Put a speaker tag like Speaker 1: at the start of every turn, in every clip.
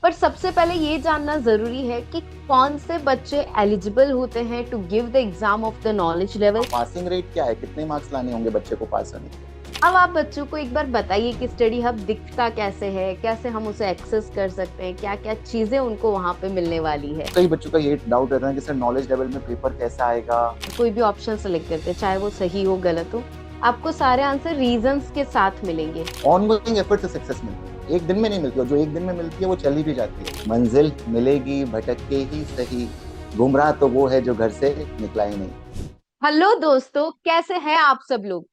Speaker 1: पर सबसे पहले ये जानना जरूरी है कि कौन से बच्चे एलिजिबल होते हैं to give the exam of the knowledge level.
Speaker 2: Passing rate क्या है, कितने मार्क्स लाने होंगे बच्चे को पास होने के लिए?
Speaker 1: अब आप बच्चों को एक बार बताइए कि स्टडी हब दिखता कैसे है, कैसे हम उसे एक्सेस कर सकते हैं, क्या क्या चीजें उनको वहां पे मिलने वाली है।
Speaker 2: कई बच्चों का ये डाउट रहता है कि सर नॉलेज लेवल में पेपर कैसा आएगा।
Speaker 1: कोई भी ऑप्शन सेलेक्ट करते हैं, चाहे वो सही हो गलत हो, आपको सारे आंसर रीजंस के साथ मिलेंगे।
Speaker 2: ऑनगोइंग एफर्ट से सक्सेस मिलती है, एक दिन में नहीं मिलती, और जो एक दिन में मिलती है वो चली भी जाती है। मंजिल मिलेगी भटक के ही सही, गुमराह तो वो है जो घर से निकला ही नहीं।
Speaker 1: हेलो दोस्तों, कैसे हैं आप सब लोग।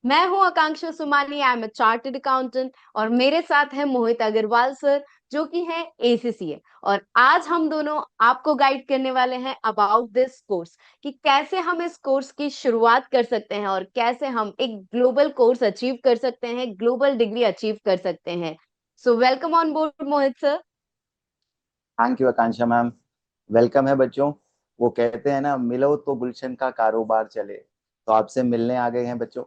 Speaker 1: मैं हूं Akanksha Sumani, I am a chartered accountant और मेरे साथ है मोहित अग्रवाल सर, जो कि हैं एसीसीए। और आज हम दोनों आपको गाइड करने वाले हैं अबाउट दिस कोर्स, कि कैसे हम इस कोर्स की शुरुआत कर सकते हैं और कैसे हम एक ग्लोबल कोर्स अचीव कर सकते हैं, ग्लोबल डिग्री अचीव कर सकते हैं। So welcome on board Mohit sir.
Speaker 2: Thank you Akanksha ma'am. Welcome है बच्चों। वो कहते हैं ना, मिलो तो गुलशन का कारोबार चले, तो आपसे मिलने आ गए हैं बच्चों।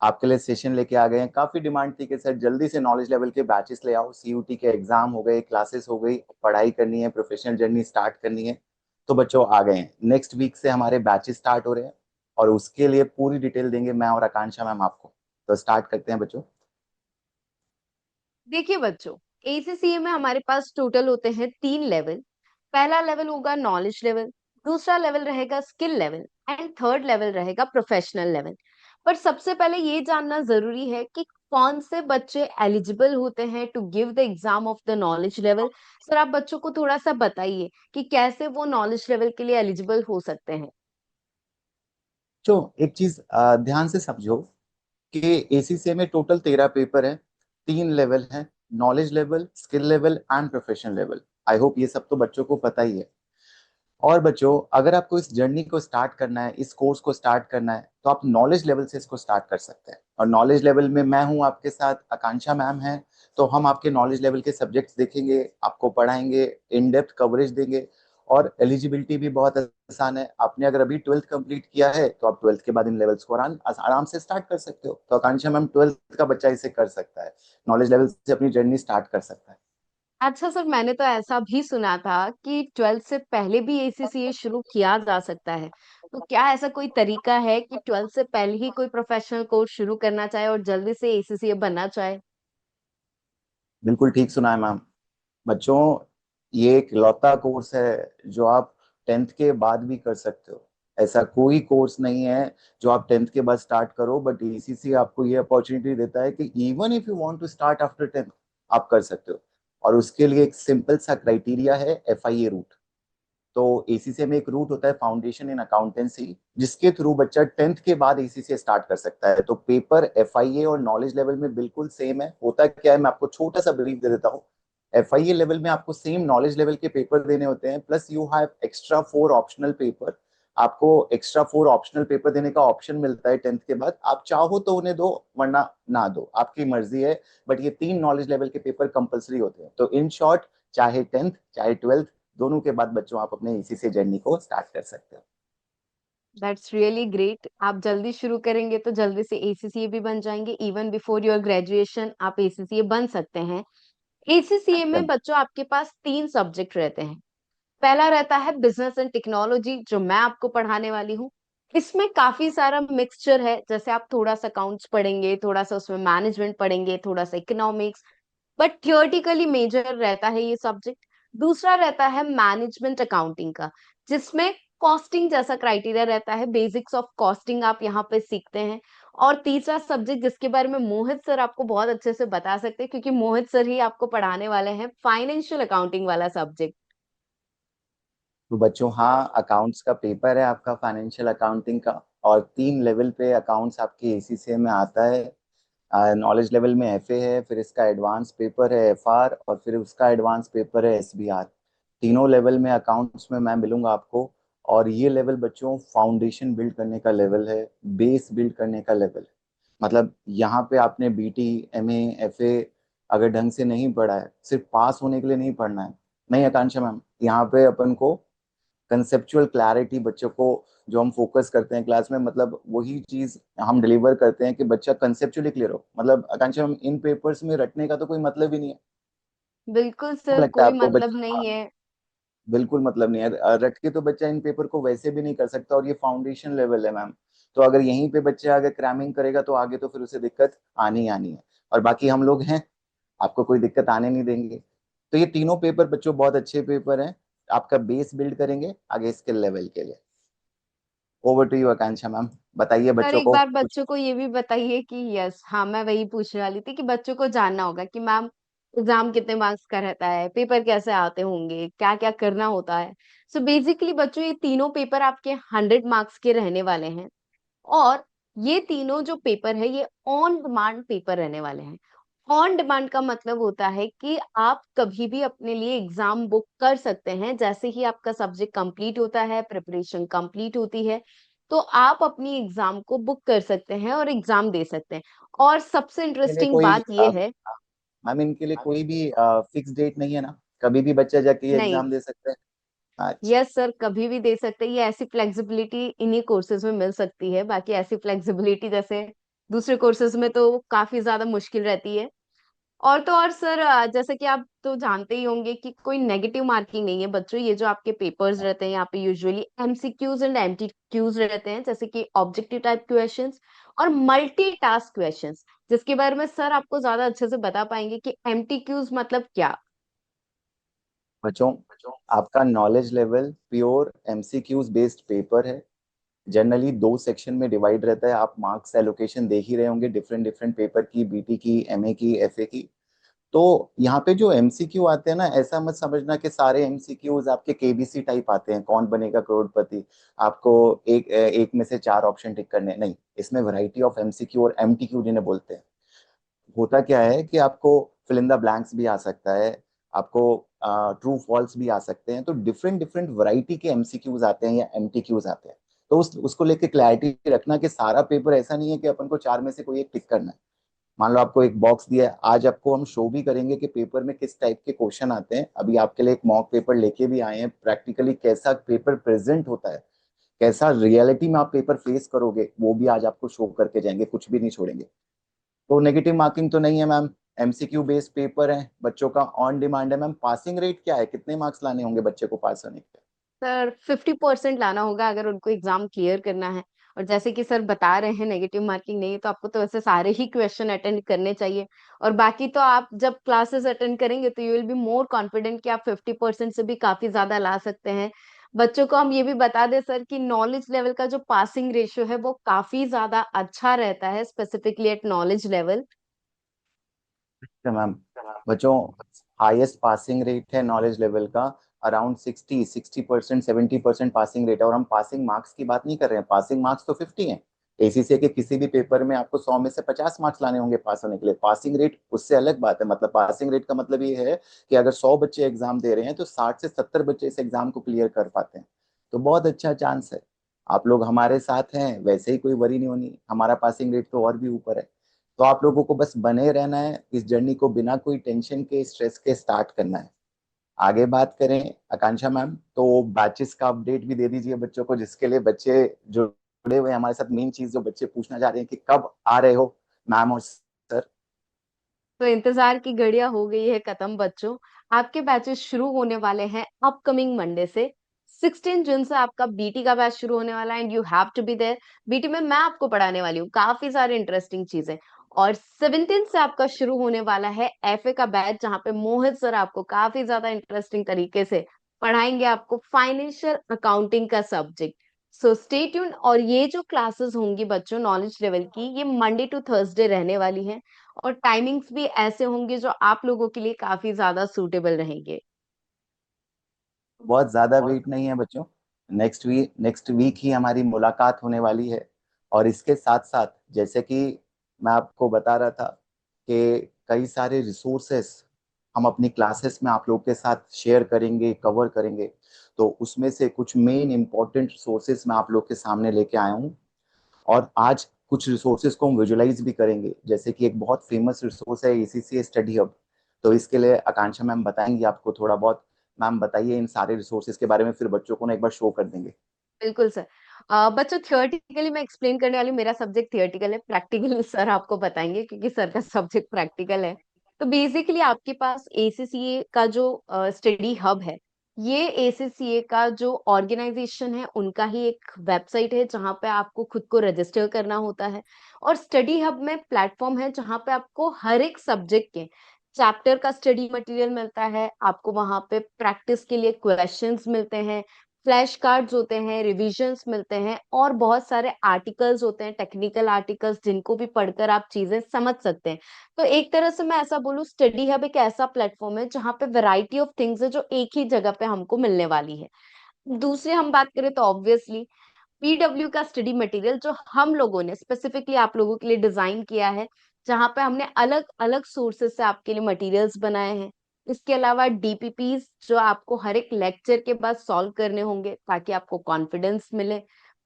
Speaker 2: आपके लिए सेशन लेके आ गए हैं। काफी डिमांड थी कि सर जल्दी से नॉलेज लेवल के बैचेस ले आओ, सीयूटी के एग्जाम हो गए, क्लासेस हो गई, पढ़ाई करनी है, प्रोफेशनल जर्नी स्टार्ट करनी है। तो बच्चों आ गए हैं, नेक्स्ट वीक से हमारे बैचेस स्टार्ट हो रहे हैं और उसके लिए पूरी डिटेल देंगे मैं और आकांक्षा मैम आपको। तो स्टार्ट करते हैं बच्चों।
Speaker 1: देखिए बच्चों, एसीसीए में हमारे पास टोटल होते हैं 3 लेवल। पहला लेवल होगा नॉलेज लेवल, दूसरा लेवल रहेगा skill level and third level रहेगा प्रोफेशनल लेवल। पर सबसे पहले ये जानना जरूरी है कि कौन से बच्चे एलिजिबल होते हैं to give the exam of the knowledge level. Sir आप बच्चों को थोड़ा सा बताइए कि कैसे वो नॉलेज लेवल के लिए एलिजिबल हो सकते हैं।
Speaker 2: जो एक चीज ध्यान से समझो कि एसीसीए में टोटल 13 पेपर है, 3 लेवल है, knowledge level, skill level and professional level. I hope ये सब तो बच्चों को पता ही है। और बच्चों, अगर आपको इस जर्नी को स्टार्ट करना है, इस कोर्स को स्टार्ट करना है, तो आप नॉलेज लेवल से इसको स्टार्ट कर सकते हैं। और नॉलेज लेवल में मैं हूं आपके साथ, आकांक्षा मैम है। तो हम आपके नॉलेज लेवल के सब्जेक्ट्स देखेंगे, आपको पढ़ाएंगे, इन डेप्थ कवरेज देंगे। और एलिजिबिलिटी भी बहुत आसान है। आपने अगर अभी 12th कंप्लीट किया है तो आप 12th के बाद इन लेवल्स को आराम आराम से स्टार्ट कर सकते हो। तो आकांक्षा मैम, 12th का बच्चा इसे कर सकता है, नॉलेज लेवल से अपनी जर्नी स्टार्ट कर सकता है।
Speaker 1: अच्छा सर, मैंने तो ऐसा भी सुना था कि 12th से पहले भी एसीसीए शुरू किया जा सकता है। तो क्या ऐसा कोई तरीका है कि 12th से पहले ही कोई प्रोफेशनल कोर्स शुरू करना चाहे और जल्दी से एसीसीए बनना चाहे।
Speaker 2: बिल्कुल ठीक सुना है मैम। बच्चों, ये एक लौता कोर्स है जो आप 10th के बाद भी कर सकते हो। ऐसा कोई कोर्स नहीं है जो आप 10th के बाद स्टार्ट करो, बट एसीसी आपको ये अपॉर्चुनिटी देता है कि even if you want to start after 10th, आप कर सकते हो। और उसके लिए एक सिंपल सा क्राइटेरिया है, एफआईए रूट। तो एसीसी में एक रूट होता है, फाउंडेशन इन अकाउंटेंसी, जिसके थ्रू बच्चा 10th के बाद एसीसी स्टार्ट कर सकता है। तो पेपर एफआईए और नॉलेज लेवल में बिल्कुल सेम है। होता क्या है, मैं आपको छोटा सा ब्रीफ दे देता हूँ। एफआईए लेवल में आपको सेम नॉलेज लेवल के पेपर देने होते हैं, plus you have extra 4 optional paper. आपको एक्स्ट्रा 4 ऑप्शनल पेपर देने का ऑप्शन मिलता है 10th के बाद। आप चाहो तो उन्हें दो, वरना ना दो, आपकी मर्जी है। बट ये 3 नॉलेज लेवल के पेपर कंपलसरी होते हैं। तो इन शॉर्ट, चाहे 10th चाहे 12th, दोनों के बाद बच्चों आप अपने इसी से जर्नी को स्टार्ट कर सकते हो।
Speaker 1: That's really great. आप जल्दी शुरू करेंगे तो जल्दी से एसीसीए भी बन जाएंगे। इवन बिफोर योर ग्रेजुएशन आप एसीसीए बन सकते हैं। एसीसीए में
Speaker 2: एकदम।
Speaker 1: बच्चों आपके पास 3 सब्जेक्ट रहते हैं। पहला रहता है बिजनेस एंड टेक्नोलॉजी, जो मैं आपको पढ़ाने वाली हूँ। इसमें काफी सारा मिक्सचर है, जैसे आप थोड़ा सा अकाउंट्स पढ़ेंगे, थोड़ा सा उसमें मैनेजमेंट पढ़ेंगे, थोड़ा सा इकोनॉमिक्स, बट थियोरटिकली मेजर रहता है ये सब्जेक्ट। दूसरा रहता है मैनेजमेंट अकाउंटिंग का, जिसमें कॉस्टिंग जैसा क्राइटेरिया रहता है, बेसिक्स ऑफ कॉस्टिंग आप यहाँ पे सीखते हैं। और तीसरा सब्जेक्ट जिसके बारे में मोहित सर आपको बहुत अच्छे से बता सकते हैं, क्योंकि मोहित सर ही आपको पढ़ाने वाले हैं, फाइनेंशियल अकाउंटिंग वाला सब्जेक्ट।
Speaker 2: तो बच्चों, हाँ, अकाउंट्स का पेपर है आपका, फाइनेंशियल अकाउंटिंग का। और 3 लेवल पे अकाउंट्स आपके एसीसीए में आता है। नॉलेज लेवल में एफए है, फिर इसका एडवांस पेपर है एफआर, और फिर उसका एडवांस पेपर है एसबीआर। तीनों लेवल में अकाउंट्स में मैं मिलूंगा आपको। और ये लेवल बच्चों फाउंडेशन बिल्ड करने का लेवल है, बेस बिल्ड करने का लेवल है। मतलब यहाँ पे आपने बीटी, एमए, एफए अगर ढंग से नहीं पढ़ा है, सिर्फ पास होने के लिए नहीं पढ़ना है। नहीं आकांक्षा मैम, यहाँ पे अपन को कंसेप्चुअल क्लैरिटी बच्चों को, जो हम फोकस करते हैं क्लास में, मतलब वही चीज हम डिलीवर करते हैं कि बच्चा कंसेप्चुअली क्लियर हो। मतलब आकांक्षा मैम, इन पेपर्स में रटने का तो कोई मतलब ही नहीं है।
Speaker 1: बिल्कुल
Speaker 2: क्या
Speaker 1: सर,
Speaker 2: लगता है
Speaker 1: कोई
Speaker 2: आपको
Speaker 1: मतलब
Speaker 2: बच्चा?
Speaker 1: नहीं है।
Speaker 2: बिल्कुल मतलब नहीं है, रट के तो बच्चा इन पेपर को वैसे भी नहीं कर सकता, और ये फाउंडेशन लेवल है मैम। तो अगर यहीं पे बच्चा अगर क्रैमिंग करेगा तो आगे तो फिर उसे दिक्कत आनी ही आनी है। और बाकी हम लोग हैं, आपको कोई दिक्कत आने नहीं देंगे। तो ये तीनों पेपर बच्चों बहुत अच्छे पेपर हैं, आपका बेस बिल्ड करेंगे आगे स्किल लेवल के लिए। Over to you Akanksha ma'am, बताइए
Speaker 1: सर
Speaker 2: बच्चों
Speaker 1: एक
Speaker 2: को
Speaker 1: बार
Speaker 2: कुछ।
Speaker 1: बच्चों को ये भी बताइए कि यस, हाँ मैं वही पूछने वाली थी कि बच्चों को जानना होगा कि मैम एग्जाम कितने मार्क्स का रहता है, पेपर कैसे आते होंगे, क्या क्या करना होता है। सो बेसिकली बच्चों, ये तीनों पेपर आपके 100 मार्क्स के रहने वाले हैं। और ये तीनों जो पेपर है ये ऑन डिमांड पेपर रहने वाले हैं। ऑन डिमांड का मतलब होता है कि आप कभी भी अपने लिए एग्जाम बुक कर सकते हैं। जैसे ही आपका सब्जेक्ट कंप्लीट होता है, प्रिपरेशन कंप्लीट होती है, तो आप अपनी एग्जाम को बुक कर सकते हैं और एग्जाम दे सकते हैं। और सबसे
Speaker 2: के लिए
Speaker 1: इंटरेस्टिंग
Speaker 2: कोई
Speaker 1: बात ये है,
Speaker 2: मैम इनके लिए कोई भी फिक्स डेट नहीं है ना? कभी भी बच्चा जाके ये
Speaker 1: नहीं,
Speaker 2: एग्जाम दे सकता है? अच्छा।
Speaker 1: यस सर, कभी भी दे सकते हैं। ये ऐसी फ्लेक्सिबिलिटी इन्हीं कोर्सेज में मिल सकती है, बाकी ऐसी फ्लेक्सिबिलिटी जैसे दूसरे कोर्सेज में तो काफी ज्यादा मुश्किल रहती है। और तो और सर, जैसे कि आप तो जानते ही होंगे कि कोई नेगेटिव मार्किंग नहीं है बच्चों। ये जो आपके पेपर्स रहते हैं यहाँ पे यूजुअली एमसीक्यूज एंड एमटीक्यूज रहते हैं, जैसे कि ऑब्जेक्टिव टाइप क्वेश्चंस और मल्टी टास्क क्वेश्चंस, जिसके बारे में सर आपको ज्यादा अच्छे से बता पाएंगे कि एमटीक्यूज मतलब क्या।
Speaker 2: बच्चों, आपका knowledge level pure MCQs based paper है। जनरली दो सेक्शन में डिवाइड रहता है, आप मार्क्स एलोकेशन देख ही रहे होंगे डिफरेंट डिफरेंट पेपर की, बीटी की, एमए की, एफए की। तो यहाँ पे जो एमसीक्यू आते हैं ना, ऐसा मत समझना कि सारे एमसीक्यूज आपके केबीसी टाइप आते हैं, कौन बनेगा करोड़पति, आपको एक एक में से चार ऑप्शन टिक करने नहीं। इसमें वैरायटी ऑफ एमसीक्यू और एमटीक्यू जिन्हें बोलते हैं। होता क्या है कि आपको फिल इन द ब्लैंक्स भी आ सकता है, आपको ट्रू फॉल्स भी आ सकते हैं। तो डिफरेंट डिफरेंट वैरायटी के एमसीक्यूज आते हैं या एमटीक्यूज आते हैं। तो उसको लेके क्लैरिटी रखना कि सारा पेपर ऐसा नहीं है कि अपन को चार में से कोई एक टिक करना है। मान लो आपको एक बॉक्स दिया है, आज आपको हम शो भी करेंगे कि पेपर में किस टाइप के क्वेश्चन आते हैं। अभी आपके लिए एक मॉक पेपर लेके भी आए हैं, प्रैक्टिकली कैसा पेपर प्रेजेंट होता है, कैसा रियलिटी में आप पेपर फेस करोगे, वो भी आज आपको शो करके जाएंगे, कुछ भी नहीं छोड़ेंगे। तो नेगेटिव मार्किंग तो नहीं है मैम, एमसीक्यू बेस्ड पेपर है, बच्चों का ऑन डिमांड है। मैम पासिंग रेट क्या है, कितने मार्क्स लाने होंगे बच्चे को पास होने के
Speaker 1: सर 50% लाना होगा अगर उनको एग्जाम क्लियर करना है। और जैसे कि सर बता रहे हैं नेगेटिव मार्किंग नहीं है, तो आपको तो वैसे सारे ही क्वेश्चन अटेंड करने चाहिए। और बाकी तो आप जब क्लासेस अटेंड करेंगे तो you will be more confident कि आप 50% से भी काफी ज्यादा ला सकते हैं। बच्चों को हम ये भी बता दें सर कि नॉलेज लेवल का जो पासिंग रेशियो है वो काफी ज्यादा अच्छा रहता है, स्पेसिफिकली एट नॉलेज लेवल।
Speaker 2: लिए मैम? बच्चों, हाईएस्ट पासिंग रेट है नॉलेज लेवल का, अराउंड 60% 70% पासिंग रेट है। और हम पासिंग मार्क्स की बात नहीं कर रहे हैं, पासिंग मार्क्स तो 50 हैं। एसीसी के किसी भी पेपर में आपको 100 में से 50 मार्क्स लाने होंगे पास होने के लिए। पासिंग रेट उससे अलग बात है। मतलब पासिंग रेट का मतलब ये है कि अगर 100 बच्चे एग्जाम दे रहे हैं तो 60 से 70 बच्चे इस एग्जाम को क्लियर कर पाते हैं। तो बहुत अच्छा चांस है। आप लोग हमारे साथ हैं, वैसे ही कोई वरी नहीं होनी, हमारा पासिंग रेट तो और भी ऊपर है। तो आप लोगों को बस बने रहना है, इस जर्नी को बिना कोई टेंशन के, स्ट्रेस के स्टार्ट करना है। आगे बात करें आकांक्षा मैम, तो बैचेस का अपडेट भी दे दीजिए बच्चों को, जिसके लिए बच्चे जो जुड़े हुए हैं हमारे साथ। मेन चीज जो बच्चे पूछना चाह रहे हैं कि कब आ रहे हो मैम और सर।
Speaker 1: तो इंतजार की घड़ियां हो गई है खत्म बच्चों। आपके बैचेस शुरू होने वाले हैं अपकमिंग मंडे से। 16 जून से आपका बीटी का बैच शुरू होने वाला है and you have to be there. BT में मैं आपको पढ़ाने वाली हूँ काफी सारी इंटरेस्टिंग चीजें। और 17 से आपका शुरू होने वाला है एफए का बैच, जहाँ पे मोहित सर आपको काफी ज्यादा इंटरेस्टिंग तरीके से पढ़ाएंगे, आपको फाइनेंशियल अकाउंटिंग का सब्जेक्ट। So stay tune. और ये जो क्लासेस होंगी बच्चों नॉलेज लेवल की, ये मंडे टू थर्सडे रहने वाली है। और टाइमिंग्स भी ऐसे होंगे जो आप लोगों के लिए काफी ज्यादा सूटेबल रहेंगे।
Speaker 2: बहुत ज्यादा वेट नहीं है बच्चों, नेक्स्ट वीक ही हमारी मुलाकात होने वाली है। और इसके साथ साथ जैसे कि मैं आपको बता रहा था कि कई सारे रिसोर्सेस हम अपनी क्लासेस में आप लोग के साथ शेयर करेंगे, कवर करेंगे। तो उसमें से कुछ मेन इंपॉर्टेंट रिसोर्सेस मैं आप लोग के सामने लेके आया हूँ। और आज कुछ रिसोर्सेज को हम विजुलाइज भी करेंगे, जैसे कि एक बहुत फेमस रिसोर्स है एसीसी स्टडी हब। तो इसके लिए आकांक्षा मैम बताएंगी आपको थोड़ा बहुत। मैम बताइए इन सारे रिसोर्सेज के बारे में, फिर बच्चों को ना एक बार शो कर देंगे।
Speaker 1: बिल्कुल सर। बच्चों थियोरटिकली मैं एक्सप्लेन करने वाली हूँ, मेरा सब्जेक्ट थियोरटिकल है, प्रैक्टिकली सर आपको बताएंगे क्योंकि सर का सब्जेक्ट प्रैक्टिकल है। तो बेसिकली आपके पास एसीसीए का जो स्टडी हब है, ये एसीसीए का जो ऑर्गेनाइजेशन है उनका ही एक वेबसाइट है जहां पे आपको खुद को रजिस्टर करना होता है। और स्टडी हब में प्लेटफॉर्म है जहां पे आपको हर एक सब्जेक्ट के चैप्टर का स्टडी मटेरियल मिलता है, आपको वहां पे प्रैक्टिस के लिए क्वेश्चंस मिलते हैं, फ्लैश कार्ड्स होते हैं, रिविजन्स मिलते हैं, और बहुत सारे आर्टिकल्स होते हैं, टेक्निकल आर्टिकल्स, जिनको भी पढ़कर आप चीजें समझ सकते हैं। तो एक तरह से मैं ऐसा बोलूँ, स्टडी हब एक ऐसा प्लेटफॉर्म है जहाँ पे वैरायटी ऑफ थिंग्स है जो एक ही जगह पे हमको मिलने वाली है। दूसरी हम बात करें तो ऑब्वियसली पीडब्ल्यू का स्टडी मटेरियल जो हम लोगों ने स्पेसिफिकली आप लोगों के लिए डिजाइन किया है, जहाँ पे हमने अलग अलग सोर्सेस से आपके लिए मटेरियल्स बनाए हैं। इसके अलावा डीपीपीज जो आपको हर एक लेक्चर के बाद सॉल्व करने होंगे ताकि आपको कॉन्फिडेंस मिले।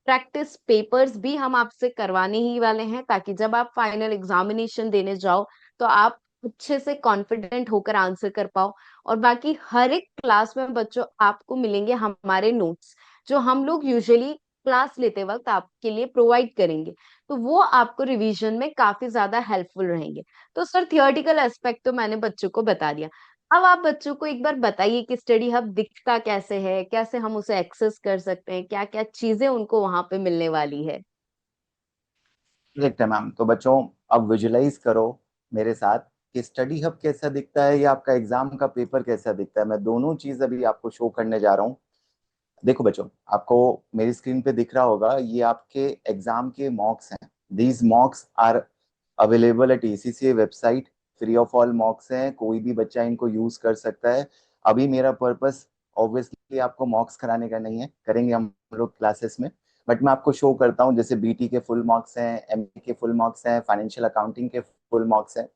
Speaker 1: प्रैक्टिस पेपर्स भी हम आपसे करवाने ही वाले हैं ताकि जब आप फाइनल एग्जामिनेशन देने जाओ तो आप अच्छे से कॉन्फिडेंट होकर आंसर कर पाओ। और बाकी हर एक क्लास में बच्चों आपको मिलेंगे हमारे नोट्स, जो हम लोग यूजुअली क्लास लेते वक्त आपके लिए प्रोवाइड करेंगे, तो वो आपको रिवीजन में काफी ज्यादा हेल्पफुल रहेंगे। तो सर थियोरेटिकल एस्पेक्ट तो मैंने बच्चों को बता दिया। अब आप बच्चों को एक बार बताइए कि स्टडी हब दिखता कैसे है, कैसे हम उसे एक्सेस कर सकते हैं, क्या क्या चीजें उनको वहां पे मिलने वाली है।
Speaker 2: करेक्ट है मैम। तो बच्चों, अब विजुलाइज करो मेरे साथ कि स्टडी हब कैसा दिखता है या आपका एग्जाम का पेपर कैसा दिखता है। मैं दोनों चीज अभी आपको शो करने जा रहा हूँ। देखो बच्चों, आपको मेरी स्क्रीन पे दिख रहा होगा, ये आपके एग्जाम के मॉक्स हैं। These mocks are available at ACCA website. Free of all mocks हैं, कोई भी बच्चा इनको यूज कर सकता है। अभी मेरा पर्पस ऑब्वियसली आपको मॉक्स कराने का नहीं है, करेंगे हम लोग क्लासेस में। बट मैं आपको शो करता हूँ, जैसे बीटी के फुल मार्क्स हैं, एमए के फुल मार्क्स हैं, फाइनेंशियल अकाउंटिंग के फुल मार्क्स हैं।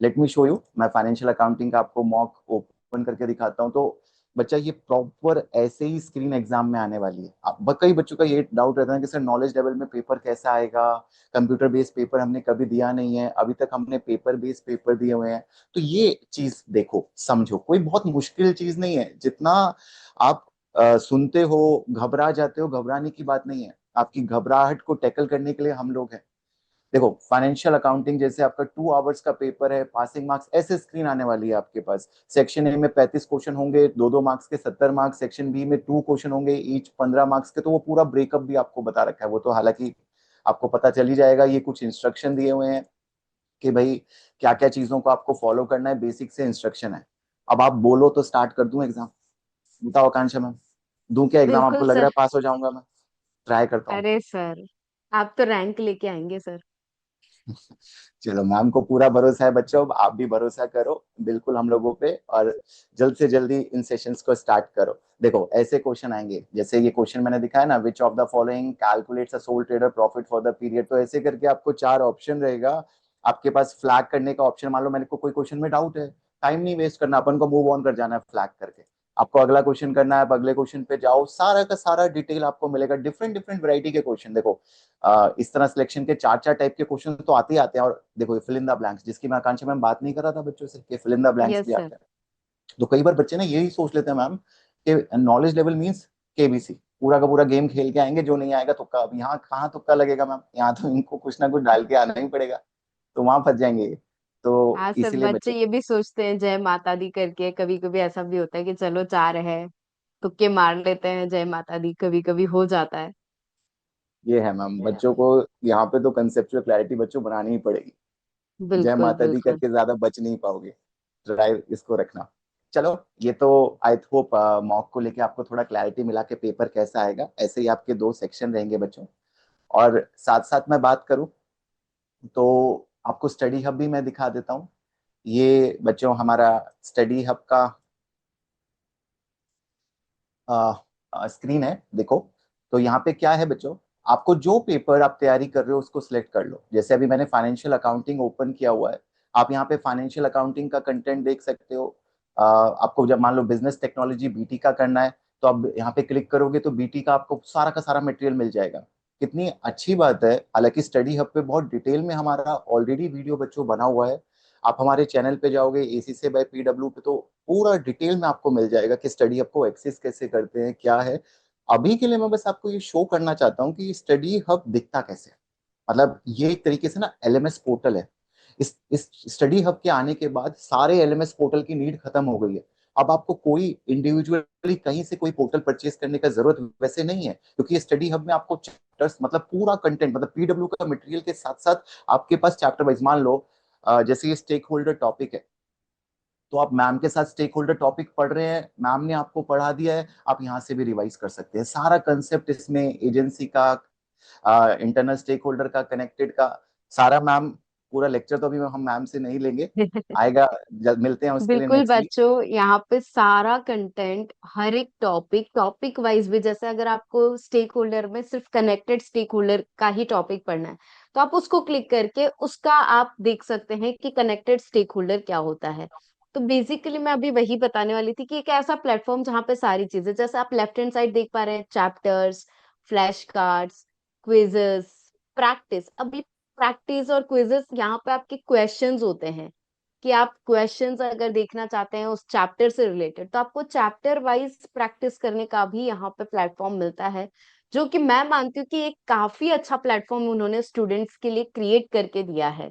Speaker 2: Let me show you. मैं फाइनेंशियल अकाउंटिंग का आपको मॉक ओपन करके दिखाता हूँ। तो बच्चा, ये प्रॉपर ऐसे ही स्क्रीन एग्जाम में आने वाली है। अब कई बच्चों का ये डाउट रहता है कि सर नॉलेज लेवल में पेपर कैसा आएगा, कंप्यूटर बेस्ड पेपर हमने कभी दिया नहीं है, अभी तक हमने पेपर बेस्ड पेपर दिए हुए हैं। तो ये चीज देखो, समझो, कोई बहुत मुश्किल चीज नहीं है। जितना आप सुनते हो, घबरा जाते हो, घबराने की बात नहीं है। आपकी घबराहट को टैकल करने के लिए हम लोग हैं। देखो, फाइनेंशियल अकाउंटिंग जैसे आपका 2 आवर्स का पेपर है, पासिंग मार्क्स ऐसे स्क्रीन आने वाली है आपके पास। सेक्शन ए में 35 क्वेश्चन होंगे, 2 2 मार्क्स के 70 मार्क्स। सेक्शन बी में 2 क्वेश्चन होंगे, ईच 15 मार्क्स के। तो वो पूरा ब्रेकअप भी आपको बता रखा है। वो तो हालांकि आपको पता चल ही जाएगा, ये कुछ इंस्ट्रक्शन दिए हुए हैं कि भाई क्या क्या चीजों को आपको फॉलो करना है, बेसिक से इंस्ट्रक्शन है। अब आप बोलो तो स्टार्ट कर दूं एग्जाम? बताओ आकांक्षा मैम, दूं क्या एग्जाम? आपको
Speaker 1: बिल्कुल
Speaker 2: लग रहा
Speaker 1: सर।
Speaker 2: है पास हो जाऊंगा मैं? ट्राई करता हूँ।
Speaker 1: अरे सर, आप तो रैंक लेके आएंगे सर।
Speaker 2: चलो, मैम को पूरा भरोसा है बच्चों, अब आप भी भरोसा करो बिल्कुल हम लोगों पे, और जल्द से जल्दी इन सेशंस को स्टार्ट करो। देखो, ऐसे क्वेश्चन आएंगे, जैसे ये क्वेश्चन मैंने दिखाया ना, which of the following calculates a soul trader profit for the period. तो ऐसे करके आपको 4 ऑप्शन रहेगा आपके पास। फ्लैग करने का ऑप्शन, मान लो मैंने को कोई क्वेश्चन में डाउट है, टाइम नहीं वेस्ट करना, अपन को मूव ऑन कर जाना है फ्लैग करके। आपको अगला क्वेश्चन करना है, आप अगले क्वेश्चन पे जाओ, सारा का सारा डिटेल आपको मिलेगा। डिफरेंट डिफरेंट वैरायटी के क्वेश्चन। देखो, इस तरह सिलेक्शन के 4 4 टाइप के क्वेश्चन तो आते ही आते हैं। और देखो, फिल इन द ब्लैंक्स, जिसकी मैं आकांक्षा मैम बात नहीं कर रहा था बच्चों से, कि fill in the blanks
Speaker 1: yes
Speaker 2: भी
Speaker 1: सर।
Speaker 2: आते हैं। तो कई बार बच्चे ना यही सोच लेते हैं मैम कि नॉलेज लेवल मींस केबीसी, पूरा का पूरा गेम खेल के आएंगे, जो नहीं आएगा तुक्का। अब यहाँ कहाँ तुक्का लगेगा मैम? यहाँ तो इनको कुछ ना कुछ डाल के आना ही पड़ेगा। तो वहां फंस जाएंगे ये। तो
Speaker 1: हाँ सर,
Speaker 2: इसीलिए
Speaker 1: बच्चे
Speaker 2: बच्चे,
Speaker 1: ये भी सोचते हैं जय माता दी करके, कभी कभी ऐसा भी होता है कि चलो चार है, तुक्के मार लेते हैं, जय माता दी कभी कभी हो जाता है।
Speaker 2: ये है मैम, बच्चों को यहाँ पे तो कंसेप्चुअल क्लैरिटी बच्चों बनानी ही पड़ेगी। जय
Speaker 1: बिल्कुल
Speaker 2: माता दी
Speaker 1: बिल्कुल।
Speaker 2: करके ज्यादा बच नहीं पाओगे। ड्राइव इसको रखना। चलो, ये तो आई होप मॉक को लेके आपको थोड़ा क्लैरिटी मिला के पेपर कैसा आएगा। ऐसे ही आपके 2 सेक्शन रहेंगे बच्चों। और साथ साथ मैं बात करूं तो आपको स्टडी हब भी मैं दिखा देता हूँ। ये बच्चों हमारा स्टडी हब का स्क्रीन है, देखो। तो यहाँ पे क्या है बच्चों, आपको जो पेपर आप तैयारी कर रहे हो उसको सिलेक्ट कर लो। जैसे अभी मैंने फाइनेंशियल अकाउंटिंग ओपन किया हुआ है, आप यहाँ पे फाइनेंशियल अकाउंटिंग का कंटेंट देख सकते हो। आपको जब मान लो बिजनेस टेक्नोलॉजी बीटी का करना है, तो आप यहाँ पे क्लिक करोगे तो बीटी का आपको सारा मटेरियल मिल जाएगा। कितनी अच्छी बात है। हालांकि स्टडी हब पे बहुत डिटेल में हमारा ऑलरेडी वीडियो बच्चों बना हुआ है। आप हमारे चैनल पे जाओगे एसी से बाय पीडब्ल्यू पे, तो पूरा डिटेल में आपको मिल जाएगा कि स्टडी हब को एक्सेस कैसे करते हैं, क्या है। अभी के लिए मैं बस आपको ये शो करना चाहता हूँ कि स्टडी हब दिखता कैसे है। मतलब ये एक तरीके से ना एलएमएस पोर्टल है। इस स्टडी हब के आने के बाद सारे एलएमएस पोर्टल की नीड खत्म हो गई है। अब आपको कोई इंडिविजुअली कहीं से कोई पोर्टल परचेज करने का जरूरत वैसे नहीं है, क्योंकि स्टडी हब में आपको चैप्टर्स मतलब पूरा कंटेंट मतलब पीडब्ल्यू का मटेरियल के साथ साथ आपके पास चैप्टर वाइज, मान लो जैसे ये स्टेक होल्डर टॉपिक है, तो आप मैम के साथ स्टेक होल्डर टॉपिक पढ़ रहे हैं, मैम ने आपको पढ़ा दिया है, आप यहाँ से भी रिवाइज कर सकते हैं। सारा कंसेप्ट इसमें एजेंसी का, इंटरनल स्टेक होल्डर का, कनेक्टेड का, सारा मैम, पूरा लेक्चर तो अभी हम मैम से नहीं लेंगे, आएगा, जब मिलते हैं उसके लिए
Speaker 1: बिल्कुल
Speaker 2: नेक्स्ट वीक।
Speaker 1: बच्चों, यहाँ पे सारा कंटेंट, हर एक टॉपिक वाइज भी, जैसे अगर आपको स्टेक होल्डर में सिर्फ कनेक्टेड स्टेक होल्डर का ही टॉपिक पढ़ना है, तो आप उसको क्लिक करके उसका आप देख सकते हैं कि कनेक्टेड स्टेक होल्डर क्या होता है। तो बेसिकली मैं अभी वही बताने वाली थी कि एक ऐसा प्लेटफॉर्म जहाँ पे सारी चीजें, जैसे आप लेफ्ट हैंड साइड देख पा रहे हैं, chapters, flash cards, quizzes, practice. अभी प्रैक्टिस और क्विजेस, यहाँ पे आपके क्वेश्चंस होते हैं कि आप क्वेश्चंस अगर देखना चाहते हैं उस चैप्टर से रिलेटेड, तो आपको चैप्टर वाइज प्रैक्टिस करने का भी यहाँ पे प्लेटफॉर्म मिलता है, जो कि मैं मानती हूँ कि एक काफी अच्छा प्लेटफॉर्म उन्होंने स्टूडेंट्स के लिए क्रिएट करके दिया है।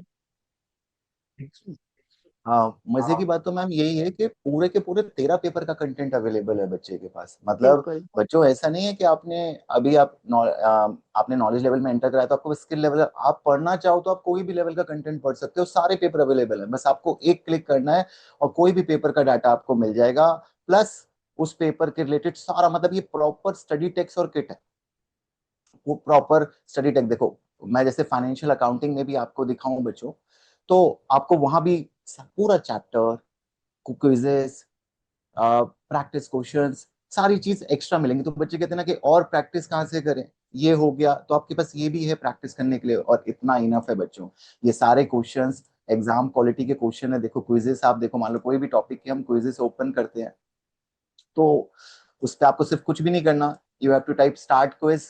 Speaker 2: हाँ, मजे की बात तो मैम यही है कि पूरे के पूरे 13 पेपर का कंटेंट अवेलेबल है बच्चे के पास। मतलब
Speaker 1: बिल्कुल
Speaker 2: बच्चों, ऐसा नहीं है कि आपने अभी आपने नॉलेज लेवल में एंटर कराया तो आपको स्किल लेवल, आप पढ़ना चाहो तो आप कोई भी लेवल का कंटेंट पढ़ सकते हो, सारे पेपर अवेलेबल है, बस आपको एक क्लिक करना है और कोई भी पेपर का डाटा आपको मिल जाएगा। प्लस उस पेपर के रिलेटेड सारा, मतलब ये प्रॉपर स्टडी टेक्स्ट और किट है, वो प्रॉपर स्टडी टेक्स्ट। देखो, मैं जैसे फाइनेंशियल अकाउंटिंग में भी आपको दिखाऊं बच्चों, तो आपको वहां भी पूरा चैप्टर, क्विजेस, प्रैक्टिस क्वेश्चंस, सारी चीज एक्स्ट्रा मिलेंगी। तो बच्चे कहते हैं ना कि और प्रैक्टिस कहाँ से करें, ये हो गया तो आपके पास ये भी है प्रैक्टिस करने के लिए, और इतना इनफ है बच्चों। ये सारे क्वेश्चंस एग्जाम क्वालिटी के क्वेश्चन है। देखो क्विजेस, आप देखो, मान लो कोई भी टॉपिक के हम क्विजेस ओपन करते हैं, तो उस पर आपको सिर्फ कुछ भी नहीं करना, you have to type start quiz.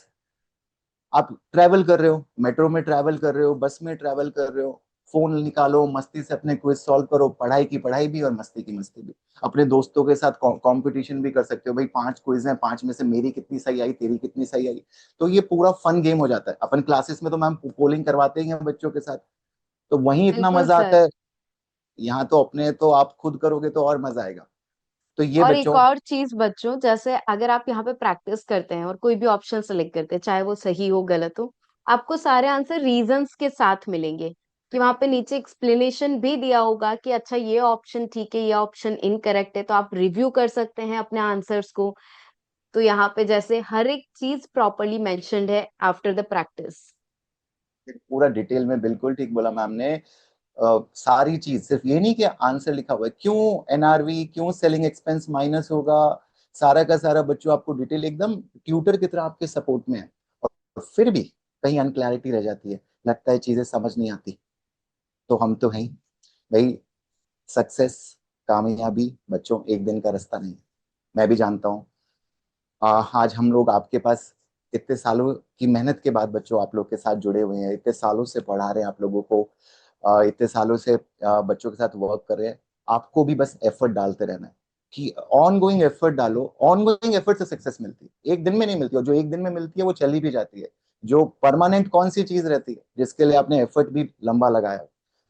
Speaker 2: आप ट्रैवल कर रहे हो, मेट्रो में ट्रैवल कर रहे हो, बस में ट्रैवल कर रहे हो, फोन निकालो, मस्ती से अपने क्विज सॉल्व करो, पढ़ाई की पढ़ाई भी और मस्ती की मस्ती भी। अपने दोस्तों के साथ कंपटीशन भी कर सकते हो, भाई 5 क्विज हैं, 5 में से मेरी कितनी सही आई, तेरी कितनी सही आई। तो ये पूरा फन गेम हो जाता है। अपन क्लासेस में तो मैम पोलिंग करवाते ही हैं बच्चों के साथ, तो वहीं इतना
Speaker 1: बिल्कुल
Speaker 2: मजा आता
Speaker 1: सर।
Speaker 2: है। यहाँ तो अपने तो आप खुद करोगे तो और मजा आएगा। तो ये
Speaker 1: और एक
Speaker 2: बच्चों,
Speaker 1: और चीज बच्चों, जैसे अगर आप यहाँ पे प्रैक्टिस करते हैं और कोई भी ऑप्शन सेलेक्ट करते हैं, चाहे वो सही हो गलत हो, आपको सारे आंसर रीजंस के साथ मिलेंगे, कि वहां पे नीचे एक्सप्लेनेशन भी दिया होगा कि अच्छा ये ऑप्शन ठीक है, ये ऑप्शन इनकरेक्ट है, तो आप रिव्यू कर सकते हैं अपने आंसर्स को। तो यहाँ पे जैसे हर एक चीज प्रॉपरली मेंशन्ड है आफ्टर द प्रैक्टिस।
Speaker 2: पूरा डिटेल में, बिल्कुल ठीक बोला मैम ने। सारी चीज, सिर्फ ये नहीं कि आंसर लिखा हुआ है, क्यों एनआरवी, क्यों सेलिंग एक्सपेंस माइनस होगा, सारा का सारा बच्चों आपको डिटेल एकदम ट्यूटर की तरह आपके सपोर्ट में है। और फिर भी कहीं अनक्लैरिटी रह जाती है, लगता है चीजें समझ नहीं आती, तो हम तो हैं ही भाई। सक्सेस, कामयाबी बच्चों एक दिन का रास्ता नहीं है, मैं भी जानता हूँ। आज हम लोग आपके पास इतने सालों की मेहनत के बाद बच्चों आप लोग के साथ जुड़े हुए हैं, इतने सालों से पढ़ा रहे हैं आप लोगों को, इतने सालों से बच्चों के साथ वर्क कर रहे हैं। आपको भी बस एफर्ट डालते रहना है, कि ऑन गोइंग एफर्ट डालो। ऑन गोइंग एफर्ट से सक्सेस मिलती है, एक दिन में नहीं मिलती, और जो एक दिन में मिलती है वो चली भी जाती है। जो परमानेंट कौन सी चीज रहती है जिसके लिए आपने एफर्ट भी लंबा लगाया?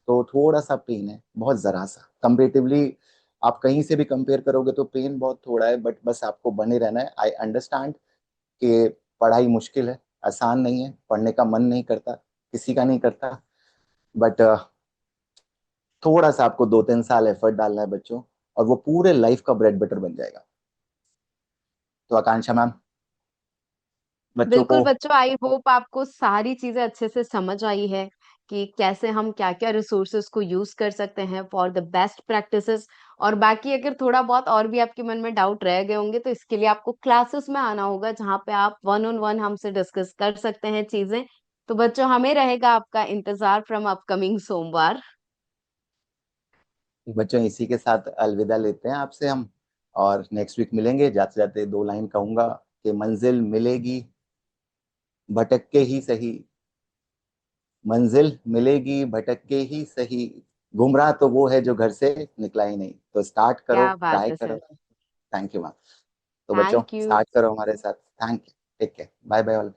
Speaker 2: तो थोड़ा सा पेन है, बहुत जरा सा कंपेरेटिवली, आप कहीं से भी कंपेयर करोगे तो पेन बहुत थोड़ा है, बट बस आपको बने रहना है। आई अंडरस्टैंड कि पढ़ाई मुश्किल है, आसान नहीं है, पढ़ने का मन नहीं करता, किसी का नहीं करता, बट थोड़ा सा आपको 2-3 साल एफर्ट डालना है बच्चों, और वो पूरे लाइफ का ब्रेड बटर बन जाएगा। तो आकांक्षा मैम, बच्चों
Speaker 1: बिल्कुल
Speaker 2: को,
Speaker 1: बच्चों, आई होप आपको सारी चीजें अच्छे से समझ आई है कि कैसे हम क्या क्या रिसोर्सेज को यूज कर सकते हैं फॉर द बेस्ट प्रैक्टिसेस। और बाकी अगर थोड़ा बहुत और भी आपके मन में डाउट रह गए होंगे, तो इसके लिए आपको क्लासेस में आना होगा, जहाँ पे आप वन ऑन वन हमसे डिस्कस कर सकते हैं चीजें। तो बच्चों, हमें रहेगा आपका इंतजार फ्रॉम अपकमिंग सोमवार।
Speaker 2: बच्चों इसी के साथ अलविदा लेते हैं आपसे हम, और नेक्स्ट वीक मिलेंगे। जाते जाते 2 लाइन कहूंगा कि मंजिल मिलेगी भटक के ही सही, मंजिल मिलेगी भटक के ही सही, गुमराह तो वो है जो घर से निकला ही नहीं। तो स्टार्ट करो,
Speaker 1: क्या बात
Speaker 2: ट्राई
Speaker 1: है
Speaker 2: करो।
Speaker 1: सर।
Speaker 2: Thank you ma'am. तो बच्चों
Speaker 1: थैंक यू।
Speaker 2: स्टार्ट करो हमारे साथ। Thank you, take care, bye bye all.